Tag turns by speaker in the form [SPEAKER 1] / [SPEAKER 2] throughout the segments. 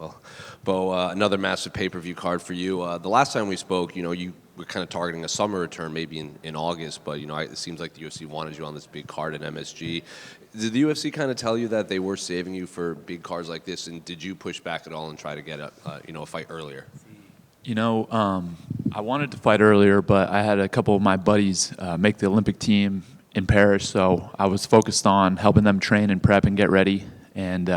[SPEAKER 1] Well, Bo, another massive pay-per-view card for you. The last time we spoke, you were kind of targeting a summer return, maybe in August, but it seems like the UFC wanted you on this big card at MSG. Did the UFC kind of tell you that they were saving you for big cards like this, and did you push back at all and try to get a fight earlier?
[SPEAKER 2] I wanted to fight earlier, but I had a couple of my buddies make the Olympic team in Paris, so I was focused on helping them train and prep and get ready, and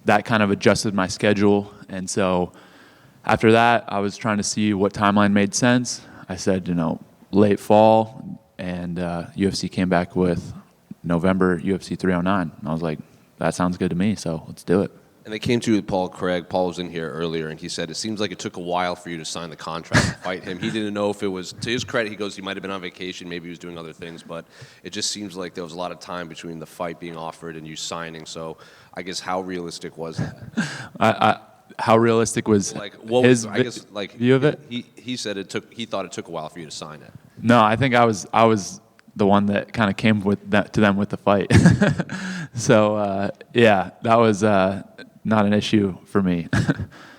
[SPEAKER 2] that kind of adjusted my schedule. And so after that, I was trying to see what timeline made sense. I said, late fall, and UFC came back with November UFC 309. And I was like, that sounds good to me, so let's do it.
[SPEAKER 1] And they came to you with Paul Craig. Paul was in here earlier, and he said, it seems like it took a while for you to sign the contract and fight him. He didn't know if it was, to his credit, he goes, he might have been on vacation, maybe he was doing other things, but it just seems like there was a lot of time between the fight being offered and you signing. So I guess how realistic was that?
[SPEAKER 2] How realistic was his view of it?
[SPEAKER 1] He said he thought it took a while for you to sign it.
[SPEAKER 2] No, I think I was the one that kind of came to them with the fight. So that was not an issue for me.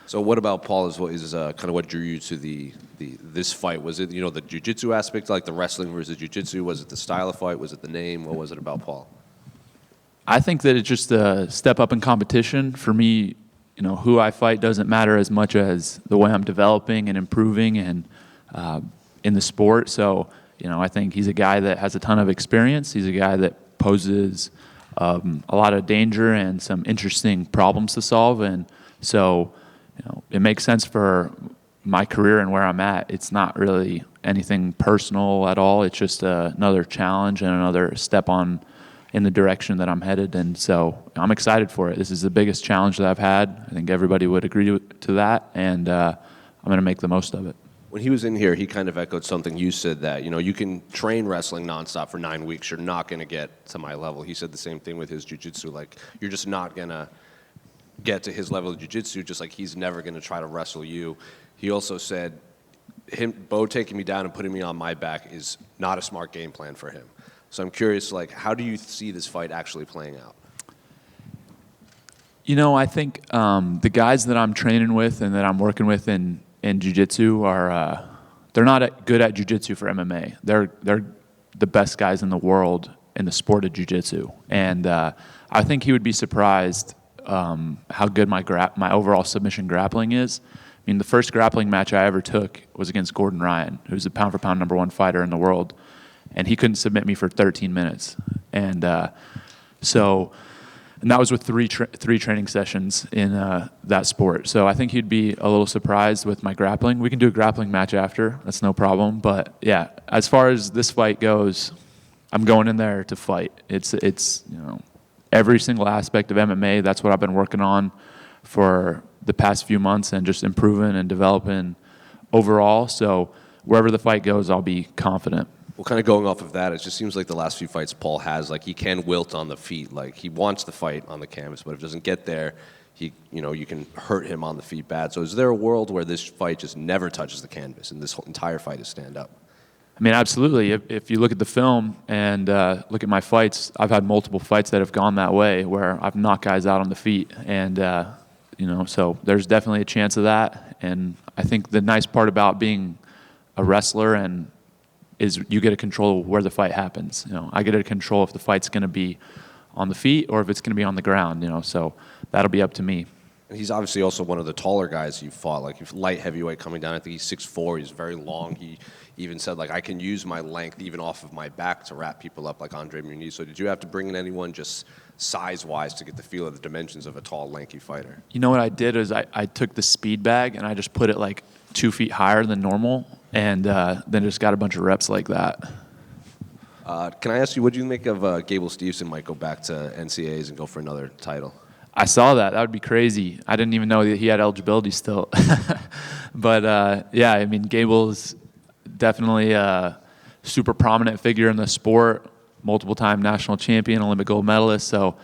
[SPEAKER 1] So what about Paul is kind of what drew you to this fight? Was it the jiu-jitsu aspect, like the wrestling versus jiu-jitsu? Was it the style of fight? Was it the name? What was it about Paul?
[SPEAKER 2] I think that it's just a step up in competition. For me, who I fight doesn't matter as much as the way I'm developing and improving and in the sport. So, I think he's a guy that has a ton of experience. He's a guy that poses a lot of danger and some interesting problems to solve. And so, it makes sense for my career and where I'm at. It's not really anything personal at all. It's just another challenge and another step in the direction that I'm headed. And so I'm excited for it. This is the biggest challenge that I've had. I think everybody would agree to that. And I'm going to make the most of it.
[SPEAKER 1] When he was in here, he kind of echoed something you said, that you can train wrestling nonstop for 9 weeks. You're not going to get to my level. He said the same thing with his jiu-jitsu. Like, you're just not going to get to his level of jiu-jitsu, just like he's never going to try to wrestle you. He also said, Bo taking me down and putting me on my back is not a smart game plan for him. So I'm curious, how do you see this fight actually playing out?
[SPEAKER 2] I think the guys that I'm training with and that I'm working with in jiu-jitsu are they're not good at jiu-jitsu for MMA. They're the best guys in the world in the sport of jiu-jitsu, and I think he would be surprised how good my overall submission grappling is. I mean, the first grappling match I ever took was against Gordon Ryan, who's a pound-for-pound #1 fighter in the world, and he couldn't submit me for 13 minutes, and that was with three training sessions in that sport. So I think he'd be a little surprised with my grappling. We can do a grappling match after. That's no problem. But, yeah, as far as this fight goes, I'm going in there to fight. It's every single aspect of MMA. That's what I've been working on for the past few months and just improving and developing overall. So wherever the fight goes, I'll be confident.
[SPEAKER 1] Well, kind of going off of that, it just seems like the last few fights Paul has, he can wilt on the feet. He wants to fight on the canvas, but if it doesn't get there, you can hurt him on the feet bad. So is there a world where this fight just never touches the canvas and this whole entire fight is stand up?
[SPEAKER 2] I mean, absolutely. If you look at the film and look at my fights, I've had multiple fights that have gone that way where I've knocked guys out on the feet. And, so there's definitely a chance of that. And I think the nice part about being a wrestler is you get to control where the fight happens. I get to control if the fight's going to be on the feet or if it's going to be on the ground. So that'll be up to me.
[SPEAKER 1] And he's obviously also one of the taller guys you fought. Light heavyweight coming down. I think he's 6'4". He's very long. He even said I can use my length even off of my back to wrap people up like Andre Muniz. So did you have to bring in anyone just size-wise to get the feel of the dimensions of a tall, lanky fighter?
[SPEAKER 2] What I did is I took the speed bag and I just put it 2 feet higher than normal. And then just got a bunch of reps like that.
[SPEAKER 1] Can I ask you, what do you make of Gable Steveson might go back to NCAAs and go for another title?
[SPEAKER 2] I saw that. That would be crazy. I didn't even know that he had eligibility still. But, Gable's definitely a super prominent figure in the sport, multiple-time national champion, Olympic gold medalist. So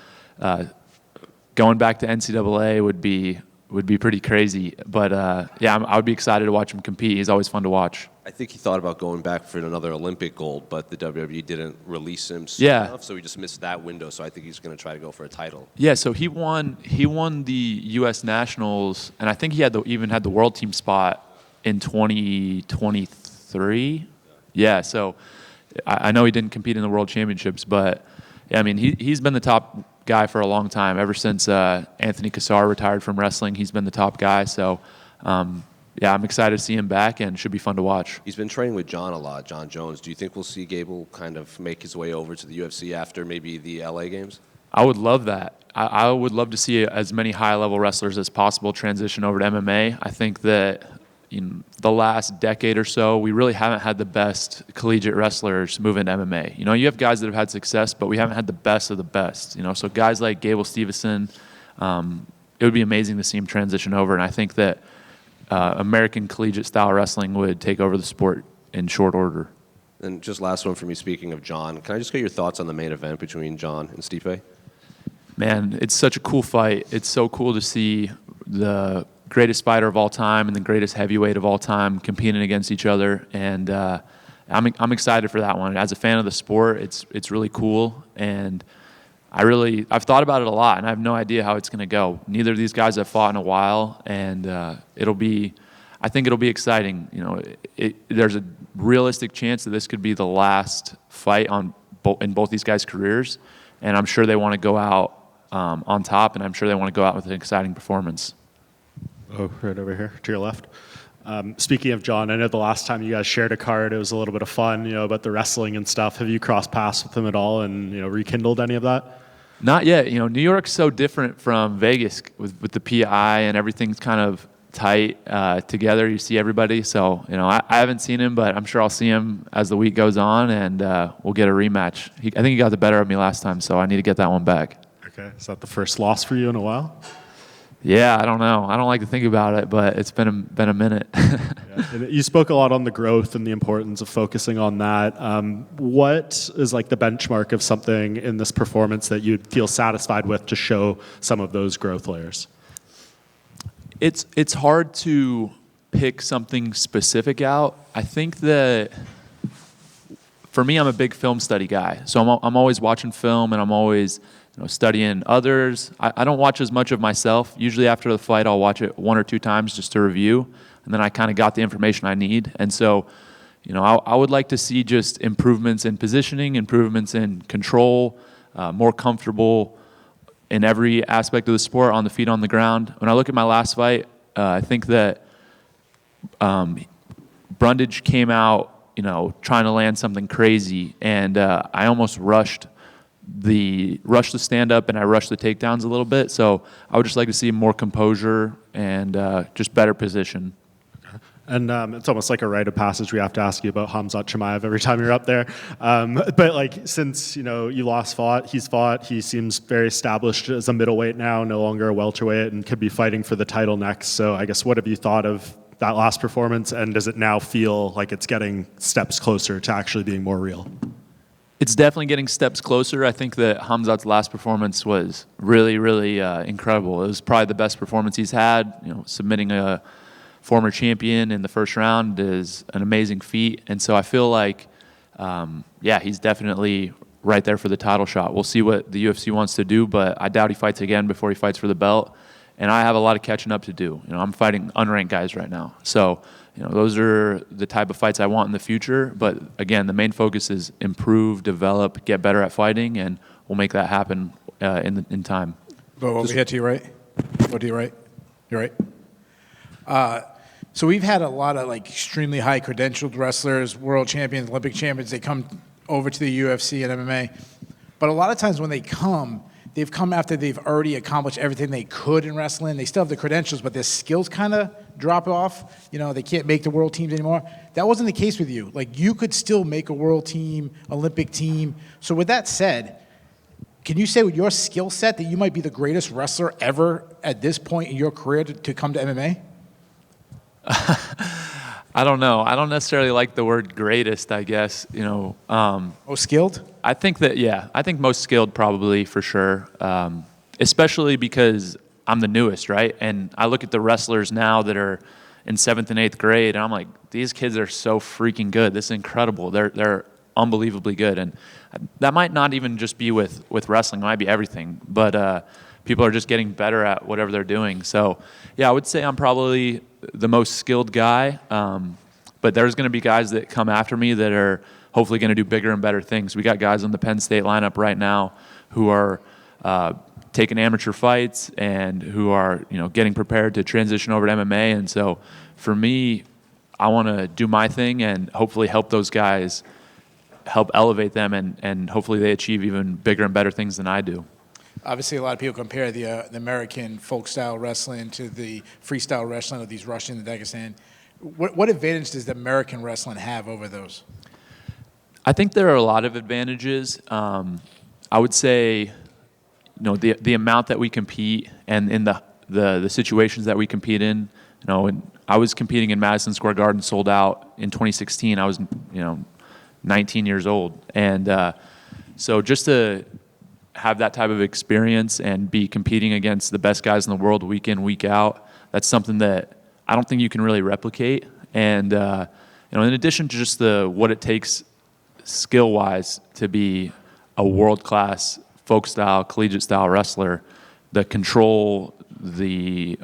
[SPEAKER 2] going back to NCAA would be pretty crazy. But, I would be excited to watch him compete. He's always fun to watch.
[SPEAKER 1] I think he thought about going back for another Olympic gold, but the WWE didn't release him soon
[SPEAKER 2] Yeah.
[SPEAKER 1] enough, so he just missed that window. So I think he's going to try to go for a title.
[SPEAKER 2] Yeah, so he won the U.S. Nationals, and I think he even had the world team spot in 2023. Yeah, so I know he didn't compete in the World Championships, but yeah, I mean he's been the top guy for a long time. Ever since Anthony Cassar retired from wrestling, he's been the top guy. So yeah, I'm excited to see him back, and it should be fun to watch.
[SPEAKER 1] He's been training with Jon a lot, Jon Jones. Do you think we'll see Gable kind of make his way over to the UFC after maybe the LA games?
[SPEAKER 2] I would love that. I would love to see as many high-level wrestlers as possible transition over to MMA. I think that in the last decade or so, we really haven't had the best collegiate wrestlers move into MMA. You know, you have guys that have had success, but we haven't had the best of the best. You know, so guys like Gable Stevenson, it would be amazing to see him transition over, and I think that American collegiate style wrestling would take over the sport in short order.
[SPEAKER 1] And just last one for me, speaking of Jon, can I just get your thoughts on the main event between Jon and Stipe?
[SPEAKER 2] Man, it's such a cool fight. It's so cool to see the greatest fighter of all time and the greatest heavyweight of all time competing against each other, and I'm excited for that one. As a fan of the sport, it's really cool, and I've thought about it a lot, and I have no idea how it's going to go. Neither of these guys have fought in a while, and I think it'll be exciting. You know, there's a realistic chance that this could be the last fight in both these guys' careers, and I'm sure they want to go out on top, and I'm sure they want to go out with an exciting performance.
[SPEAKER 3] Oh, right over here to your left. Speaking of Jon, I know the last time you guys shared a card, it was a little bit of fun, about the wrestling and stuff. Have you crossed paths with him at all and, rekindled any of that?
[SPEAKER 2] Not yet. You know, New York's so different from Vegas with the PI, and everything's kind of tight together. You see everybody. So, I haven't seen him, but I'm sure I'll see him as the week goes on, and we'll get a rematch. I think he got the better of me last time, so I need to get that one back.
[SPEAKER 3] Okay. Is that the first loss for you in a while?
[SPEAKER 2] Yeah, I don't know. I don't like to think about it, but it's been a minute.
[SPEAKER 3] And you spoke a lot on the growth and the importance of focusing on that. What is like the benchmark of something in this performance that you'd feel satisfied with to show some of those growth layers?
[SPEAKER 2] It's hard to pick something specific out. I think that for me, I'm a big film study guy, so I'm always watching film, and I'm always studying others. I don't watch as much of myself. Usually after the fight, I'll watch it 1 or 2 times just to review, and then I kind of got the information I need. And so, I would like to see just improvements in positioning, improvements in control, more comfortable in every aspect of the sport, on the feet, on the ground. When I look at my last fight, I think that Brundage came out, trying to land something crazy, and I almost rushed the stand up, and I rushed the takedowns a little bit. So I would just like to see more composure and just better position.
[SPEAKER 3] And it's almost like a rite of passage. We have to ask you about Khamzat Chimaev every time you're up there. But since he's fought. He seems very established as a middleweight now, no longer a welterweight, and could be fighting for the title next. So I guess, what have you thought of that last performance, and does it now feel like it's getting steps closer to actually being more real?
[SPEAKER 2] It's definitely getting steps closer. I think that Khamzat's last performance was really, really incredible. It was probably the best performance he's had. Submitting a former champion in the first round is an amazing feat. And so I feel like, he's definitely right there for the title shot. We'll see what the UFC wants to do, but I doubt he fights again before he fights for the belt. And I have a lot of catching up to do. I'm fighting unranked guys right now. So, those are the type of fights I want in the future. But again, the main focus is improve, develop, get better at fighting, and we'll make that happen in time.
[SPEAKER 4] But over here to your right. Go to your right. You're right. So we've had a lot of extremely high credentialed wrestlers, world champions, Olympic champions. They come over to the UFC and MMA. But a lot of times when they come, they've come after they've already accomplished everything they could in wrestling. They still have the credentials, but their skills kind of drop off. They can't make the world teams anymore. That wasn't the case with you. You could still make a world team, Olympic team. So with that said, can you say with your skill set that you might be the greatest wrestler ever at this point in your career to come to MMA?
[SPEAKER 2] I don't know. I don't necessarily like the word greatest, I guess.
[SPEAKER 4] Most skilled?
[SPEAKER 2] I think that, I think most skilled probably, for sure. Especially because I'm the newest, right? And I look at the wrestlers now that are in 7th and 8th grade, and I'm like, these kids are so freaking good. This is incredible. They're unbelievably good, and that might not even just be with wrestling. It might be everything, but people are just getting better at whatever they're doing. So, yeah, I would say I'm probably the most skilled guy, but there's going to be guys that come after me that are hopefully going to do bigger and better things. We got guys on the Penn State lineup right now who are taking amateur fights and who are, getting prepared to transition over to MMA. And so for me, I want to do my thing and hopefully help those guys, help elevate them, and hopefully they achieve even bigger and better things than I do.
[SPEAKER 4] Obviously, a lot of people compare the American folk-style wrestling to the freestyle wrestling of these Russian and Dagestan. What advantage does the American wrestling have over those?
[SPEAKER 2] I think there are a lot of advantages. I would say, the amount that we compete and in the situations that we compete in. And I was competing in Madison Square Garden, sold out in 2016. I was, 19 years old, and so just to have that type of experience and be competing against the best guys in the world week in, week out, that's something that I don't think you can really replicate. And in addition to just what it takes skill-wise to be a world-class folk-style, collegiate-style wrestler, the control, the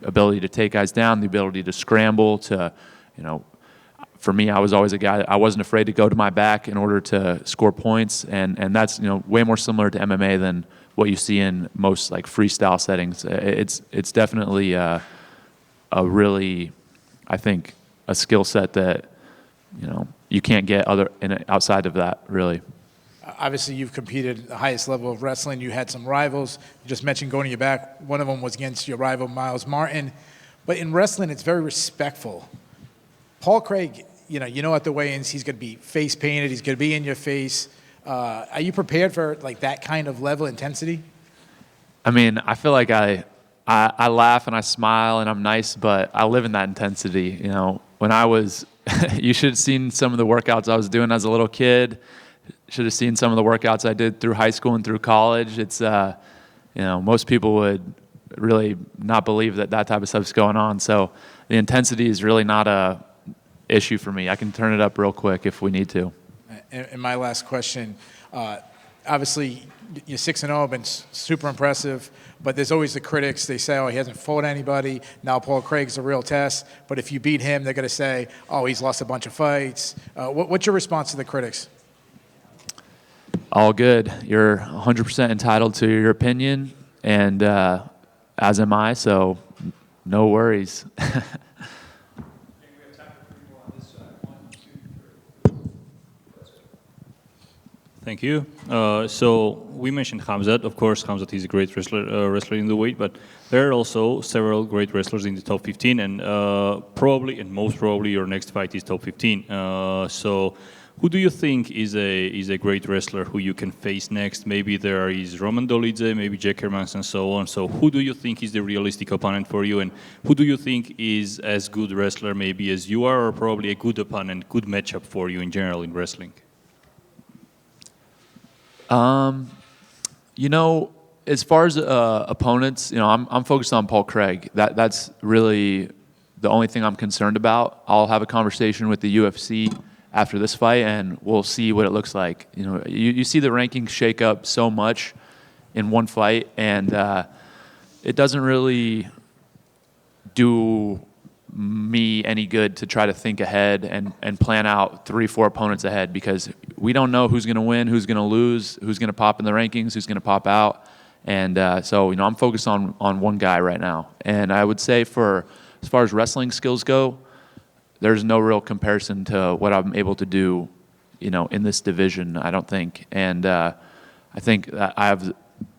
[SPEAKER 2] ability to take guys down, the ability to scramble, for me, I was always a guy that I wasn't afraid to go to my back in order to score points, and that's way more similar to MMA than what you see in most like freestyle settings. It's definitely a really, I think, a skill set that you can't get outside of that really.
[SPEAKER 4] Obviously, you've competed at the highest level of wrestling. You had some rivals. You just mentioned going to your back. One of them was against your rival, Miles Martin. But in wrestling, it's very respectful. Paul Craig, you know at the weigh-ins, he's going to be face painted. He's going to be in your face. Are you prepared for like that kind of level of intensity?
[SPEAKER 2] I mean, I feel like I laugh and I smile and I'm nice, but I live in that intensity. When I was, you should have seen some of the workouts I was doing as a little kid. Should have seen some of the workouts I did through high school and through college. It's, most people would really not believe that type of stuff's going on. So the intensity is really not a issue for me. I can turn it up real quick if we need to.
[SPEAKER 4] And my last question, obviously you're 6-0, been super impressive, but there's always the critics. They say, he hasn't fought anybody. Now Paul Craig's a real test. But if you beat him, they're going to say, he's lost a bunch of fights. What's your response to the critics?
[SPEAKER 2] All good. You're 100% entitled to your opinion, and as am I, so no worries.
[SPEAKER 5] Thank you. So we mentioned Khamzat. Of course, Khamzat is a great wrestler in the weight, but there are also several great wrestlers in the top 15, and most probably your next fight is top 15. So who do you think is a great wrestler who you can face next? Maybe there is Roman Dolidze, maybe Jack Hermans, and so on. So who do you think is the realistic opponent for you, and who do you think is as good wrestler maybe as you are, or probably a good opponent, good matchup for you in general in wrestling?
[SPEAKER 2] As far as opponents, I'm focused on Paul Craig. That's really the only thing I'm concerned about. I'll have a conversation with the UFC after this fight, and we'll see what it looks like. You see the rankings shake up so much in one fight, and it doesn't really do me any good to try to think ahead and plan out 3-4 opponents ahead, because we don't know who's going to win, who's going to lose, who's going to pop in the rankings, who's going to pop out. And so I'm focused on one guy right now. And I would say as far as wrestling skills go, there's no real comparison to what I'm able to do, in this division, I don't think. And I think that I have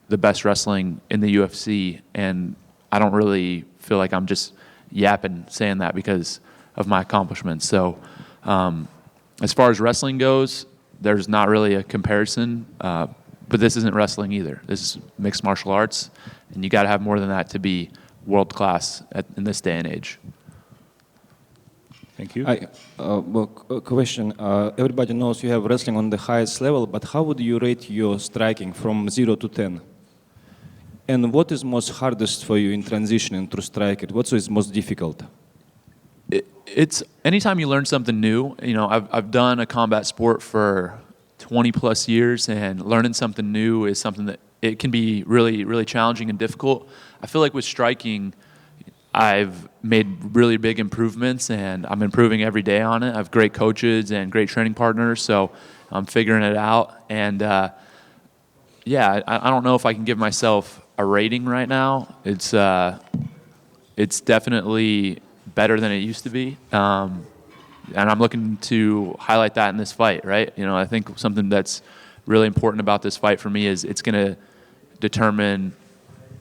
[SPEAKER 2] the best wrestling in the UFC, and I don't really feel like I'm just yapping saying that because of my accomplishments. So as far as wrestling goes, there's not really a comparison, but this isn't wrestling either. This is mixed martial arts, and you got to have more than that to be world class in this day and age.
[SPEAKER 5] Thank you.
[SPEAKER 6] Question. Everybody knows you have wrestling on the highest level, but how would you rate your striking from 0 to 10? And what is most hardest for you in transitioning to striker? What is most difficult?
[SPEAKER 2] it's anytime you learn something new. You know, I've done a combat sport for 20 plus years, and learning something new is something that it can be really, really challenging and difficult. I feel like with striking, I've made really big improvements, and I'm improving every day on it. I have great coaches and great training partners, so I'm figuring it out. And yeah, I don't know if I can give myself a rating right now. It's definitely better than it used to be, and I'm looking to highlight that in this fight. Right? You know, I think something that's really important about this fight for me is it's going to determine.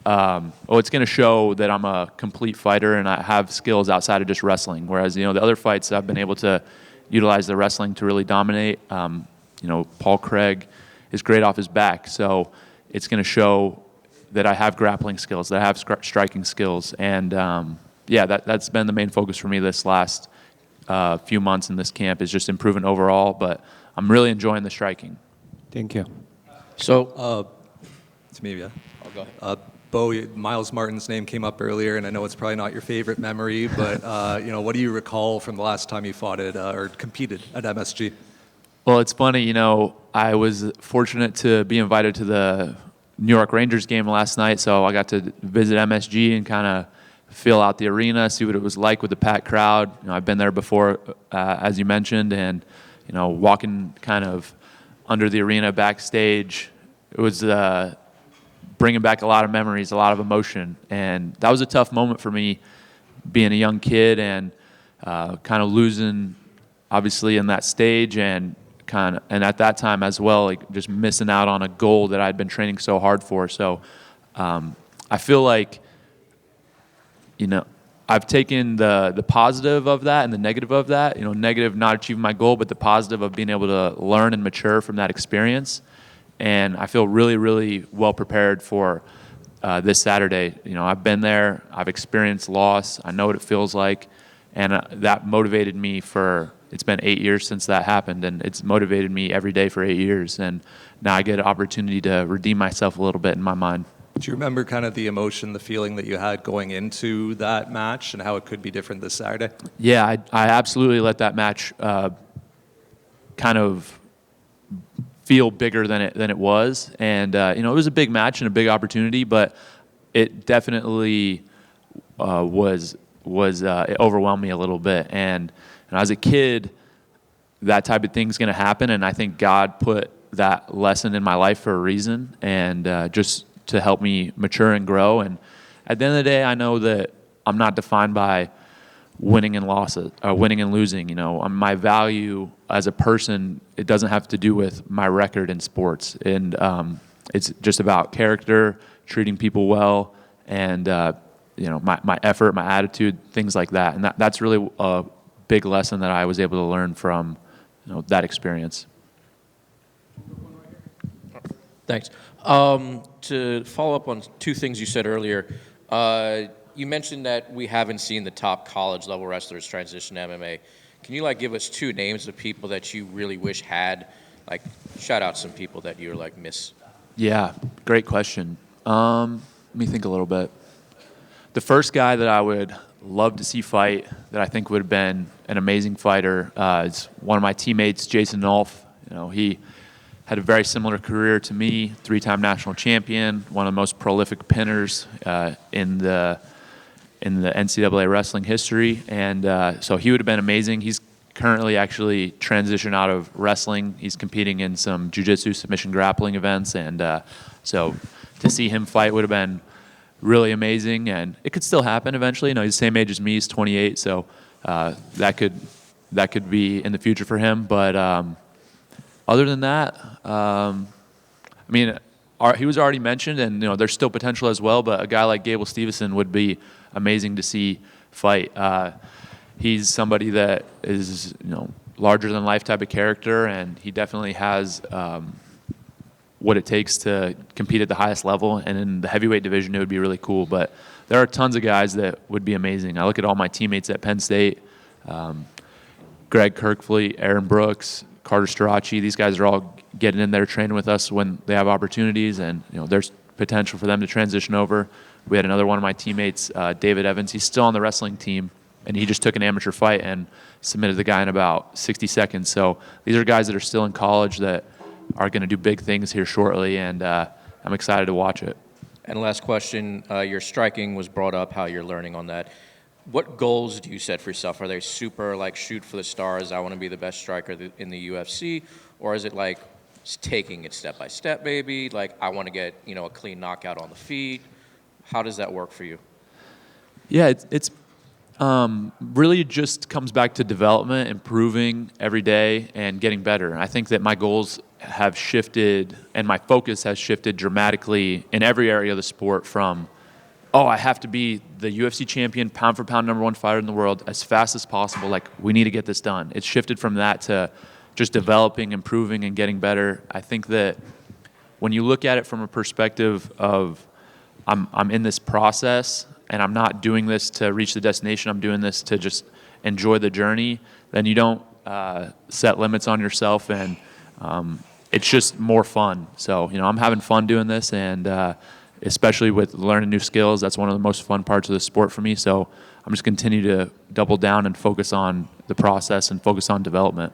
[SPEAKER 2] It's going to show that I'm a complete fighter and I have skills outside of just wrestling. Whereas, you know, the other fights I've been able to utilize the wrestling to really dominate. You know, Paul Craig is great off his back, so it's going to show that I have grappling skills, that I have striking skills, and yeah, that's been the main focus for me this last few months in this camp is just improving overall. But I'm really enjoying the striking.
[SPEAKER 6] Thank you.
[SPEAKER 7] So, it's me, yeah. I'll go ahead. Bo, Miles Martin's name came up earlier, and I know it's probably not your favorite memory, but you know, what do you recall from the last time you fought it or competed at MSG?
[SPEAKER 2] Well, it's funny, you know, I was fortunate to be invited to the New York Rangers game last night, so I got to visit MSG and kind of feel out the arena, see what it was like with the packed crowd. You know, I've been there before, as you mentioned, and you know, walking kind of under the arena backstage, it was bringing back a lot of memories, a lot of emotion, and that was a tough moment for me, being a young kid and kind of losing, obviously, in that stage, and at that time as well, like just missing out on a goal that I'd been training so hard for. So I feel like, you know, I've taken the positive of that and the negative of that. You know, negative not achieving my goal, but the positive of being able to learn and mature from that experience. And I feel really, really well prepared for this Saturday. You know, I've been there, I've experienced loss, I know what it feels like, and that motivated me for. It's been 8 years since that happened, and it's motivated me every day for 8 years. And now I get an opportunity to redeem myself a little bit in my mind.
[SPEAKER 7] Do you remember kind of the emotion, the feeling that you had going into that match and how it could be different this Saturday?
[SPEAKER 2] Yeah, I absolutely let that match kind of feel bigger than it was. And, you know, it was a big match and a big opportunity, but it definitely it overwhelmed me a little bit. And as a kid, that type of thing's going to happen, and I think God put that lesson in my life for a reason, and just to help me mature and grow. And at the end of the day, I know that I'm not defined by winning and losing. You know, my value as a person, it doesn't have to do with my record in sports, and it's just about character, treating people well, and you know, my effort, my attitude, things like that. And that's really a big lesson that I was able to learn from, you know, that experience.
[SPEAKER 8] Thanks. To follow up on two things you said earlier, you mentioned that we haven't seen the top college level wrestlers transition to MMA. Can you give us two names of people that you really wish had, shout out some people that you're miss?
[SPEAKER 2] Yeah, great question. Let me think a little bit. The first guy that I would love to see fight, that I think would have been an amazing fighter, is one of my teammates, Jason Nolf. You know, he had a very similar career to me, three-time national champion, one of the most prolific pinners in the NCAA wrestling history, and so he would have been amazing. He's currently actually transitioned out of wrestling. He's competing in some jiu-jitsu submission grappling events, and so to see him fight would have been really amazing, and it could still happen eventually. You know, he's the same age as me. He's 28, so that could be in the future for him. But other than that, I mean, he was already mentioned, and you know, there's still potential as well. But a guy like Gable Stevenson would be amazing to see fight. He's somebody that is, you know, larger than life type of character, and he definitely has what it takes to compete at the highest level. And in the heavyweight division, it would be really cool. But there are tons of guys that would be amazing. I look at all my teammates at Penn State, Greg Kirkfleet, Aaron Brooks, Carter Starachi. These guys are all getting in there training with us when they have opportunities, and you know, there's potential for them to transition over. We had another one of my teammates, David Evans. He's still on the wrestling team, and he just took an amateur fight and submitted the guy in about 60 seconds. So these are guys that are still in college that are going to do big things here shortly, and I'm excited to watch it.
[SPEAKER 8] And last question, your striking was brought up, how you're learning on that. What goals do you set for yourself? Are they super like shoot for the stars, I want to be the best striker in the UFC? Or is it like taking it step by step, maybe? Like I want to get, a clean knockout on the feet. How does that work for you?
[SPEAKER 2] Yeah, it's really just comes back to development, improving every day, and getting better. I think that my goals have shifted and my focus has shifted dramatically in every area of the sport from, I have to be the UFC champion, pound for pound #1 fighter in the world as fast as possible. Like, we need to get this done. It's shifted from that to just developing, improving, and getting better. I think that when you look at it from a perspective of I'm in this process and I'm not doing this to reach the destination, I'm doing this to just enjoy the journey, then you don't set limits on yourself, and it's just more fun. So, I'm having fun doing this, and especially with learning new skills, that's one of the most fun parts of the sport for me. So I'm just continue to double down and focus on the process and focus on development.